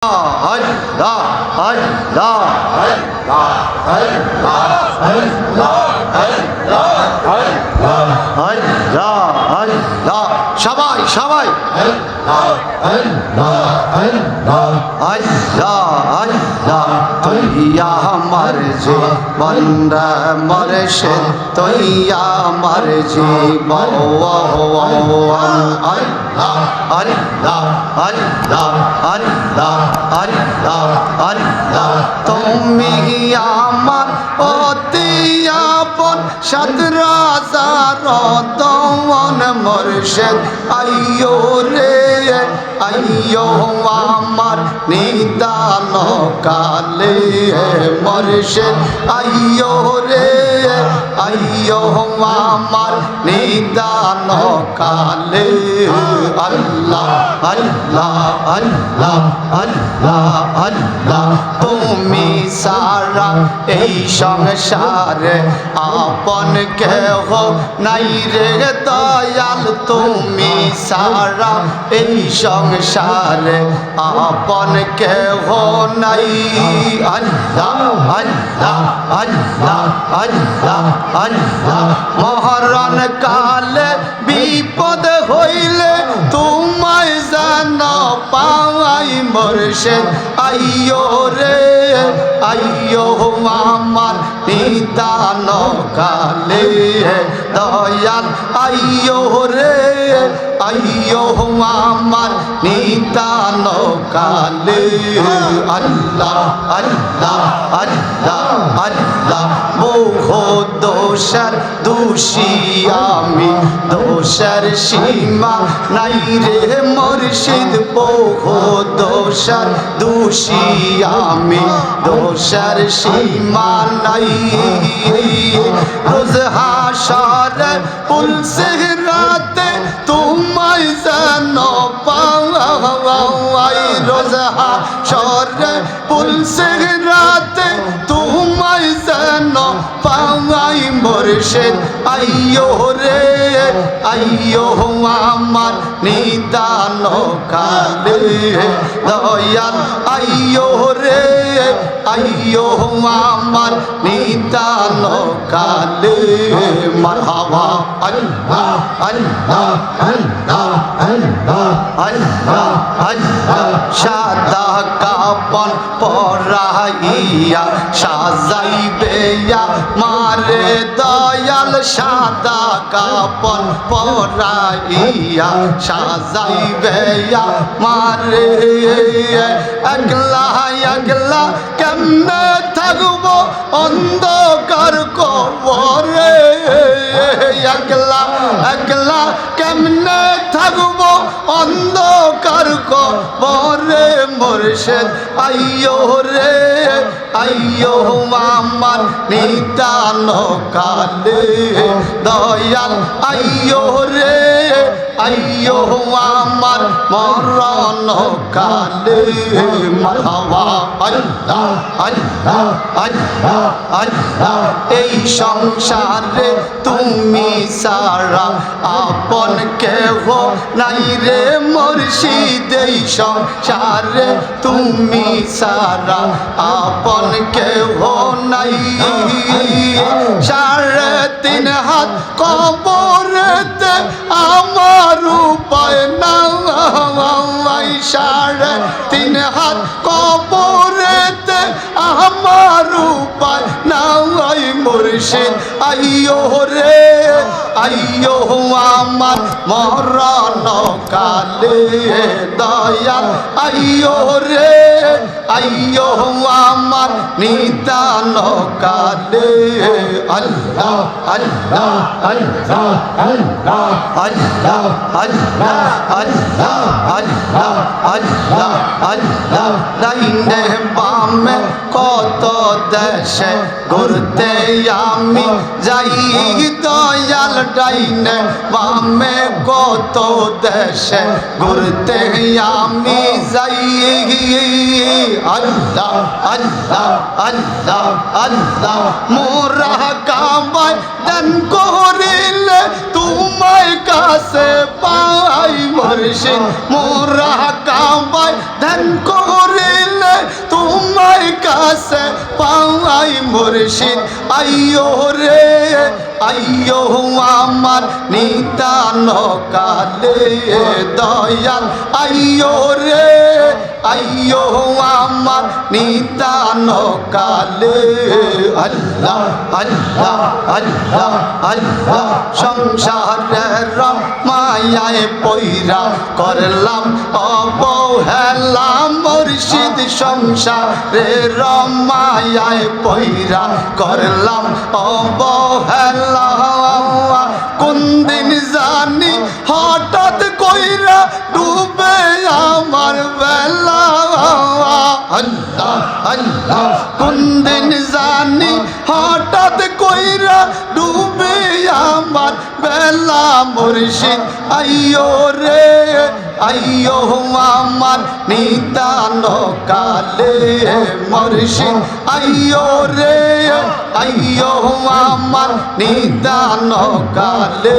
Allah, Allah, Allah, Allah, Allah, Allah, সবাই সবাই Allah, Allah, Allah, তুই আমার জীবন মরশিদ তুই আমার জীবন Allah, Allah, Allah, Allah, Allah, Allah, তুমি আমার অতি আপন সাত রাজার দমন মুর্শিদ আইয়ো রে আইয়ো আমার নিদান কালে মুর্শিদ আইয়ো রে আইয়ো আমার নিদান কালে আল্লাহ আল্লাহ আল্লাহ আল্লাহ আল্লাহ তুমি সারা এই সংসারে আপন কেহ নাই রে দয়াল তুমি সারা এই সংসারে আপন কেহ নাই আল্লাহ আল্লাহ আল্লাহ আল্লাহ আল্লাহ মরণ কালে বিপদ হইলে তোমায় যেন পাওয়াই মুর্শিদ আইয়ো রে আইয়ো আমার নিদান কালে দয়াল আইয়ো রে আইয়ো আমার নিদান কালে আল্লাহ আল্লাহ আল্লাহ আল্লাহ বহু দোষের দোষী আমি দোষের সীমা নাই রে মুর্শিদ বহু দোষের দোষী আমি দোষের সীমা নাই রোজ হাসরে পুলসে রাতে তোমায় যেন পাওয়াই রোজ হাসরে পুলসে রাতে তোমায় যেন পাওয়াই মুর্শিদ আইয়ো রে আইয়ো আমার নিদান কালে দয়াল আইয়ো রে আইয়ো আমার নিদান কালে মারহাবা আল্লাহ আল্লাহ আল্লাহ আল্লাহ আল্লাহ আল্লাহ সাদা কাপন পরাইয়া সাজাইবে মারে দয়াল সাদা কাপন পরাইয়া সাজাইবে মারে একলা একলা কেমনে থাকবো অন্ধকার কবরে একলা একলা কেমনে থাকবো অন্ধকার কবরে মুর্শিদ আইয়ো রে আইয়ো আমার নিদান কালে দয়াল আইয়ো রে আইয়ো আমার মরণ কালে মারহাবা আল্লাহ আল্লাহ আল্লাহ আল্লাহ এই সংসারে তুমি সারা আপন কেহ নাই রে মুর্শিদ এই সংসারে তুমি সারা আপন কেহ নাই সাড়ে তিন হাত কবরেতে আমার উপায় নাই সাড়ে তিন হাত কবরেতে আমার উপায় নাই মুর্শিদ আইয়ো রে আইয়ো আমার মরণ কালে দয়াল আইয়ো রে আইয়ো আমার নিদান কালে আল্লাহ আল্লাহ আল্লাহ আল্লাহ আল্লাহ আল্লাহ আল্লাহ আল্লাহ আল্লাহ আল্লাহ ডাইনে বামে কত দেশে ঘুরতে আমি যাই দয়াল ডাইনে বামে কত দেশে ঘুরতে আমি যাই আল্লাহ আল্লাহ আল্লাহ আল্লাহ মোরা কাবায় দান করিলে তোমায় কাছে পাই মুর্শিদ মোরা কাবায় দান করিলে তোমায় কাছে পাই মুর্শিদ আইয়ো রে আইয়ো আমার নিতান কালে দয়াল আইয়ো রে আইয়ো আমার নিতান কালে আল্লাহ আল্লাহ আল্লাহ আল্লাহ সংসারের মায়ায় পয়রা করলাম অবহেলা মুর্শিদ সংসারের মায়ায় পয়রা করলাম অবহেলা কোন দিন জানি হঠাৎ কইরা ডুবে আমার বেলা আল্লাহ আল্লাহ কোন দিন জানি হঠাৎ কইরা ডুবে আমার বেলা মুর্শিদ আইয়ো রে আইয়ো আমার নিতান কালে মুর্শিদ আইয়ো রে আইয়ো আমার নিতান কালে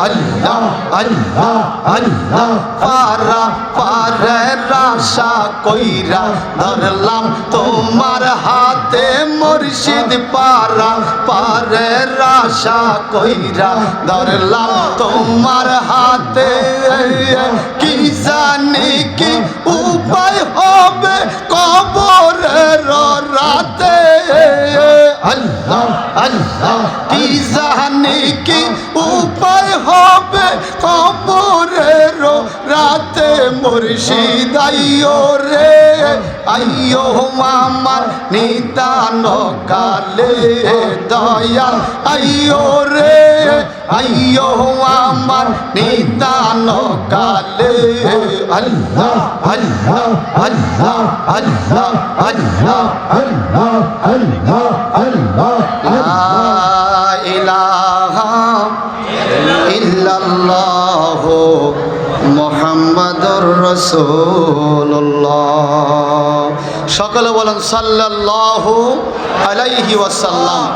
আল্লাহ আল্লাহ আল্লাহ পারা পারে রাশা কইরা ধরলাম তোমার হাতে মুর্শিদ পারা পারে রাশা কইরা ধরলাম তোমার হাতে কি জানি কি উপায় হবে কবরের রাতে আল্লাহ আল্লাহ কি জানি কি উপায় হবে কবরের রাতে মুর্শিদ আইয়ো রে আইয়ো আমার নিতান কালে দয়াল আইয়ো রে আইয়ো আমার নিতান কালে আল্লাহ আল্লাহ আল্লাহ আল্লাহ আল্লাহ আল্লাহ আল্লাহ আল্লাহ লা ইলাহা ইল্লাল্লাহ মুহাম্মাদুর রাসূলুল্লাহ সকলে বলেন সাল্লাল্লাহু আলাইহি ওয়াসাল্লাম।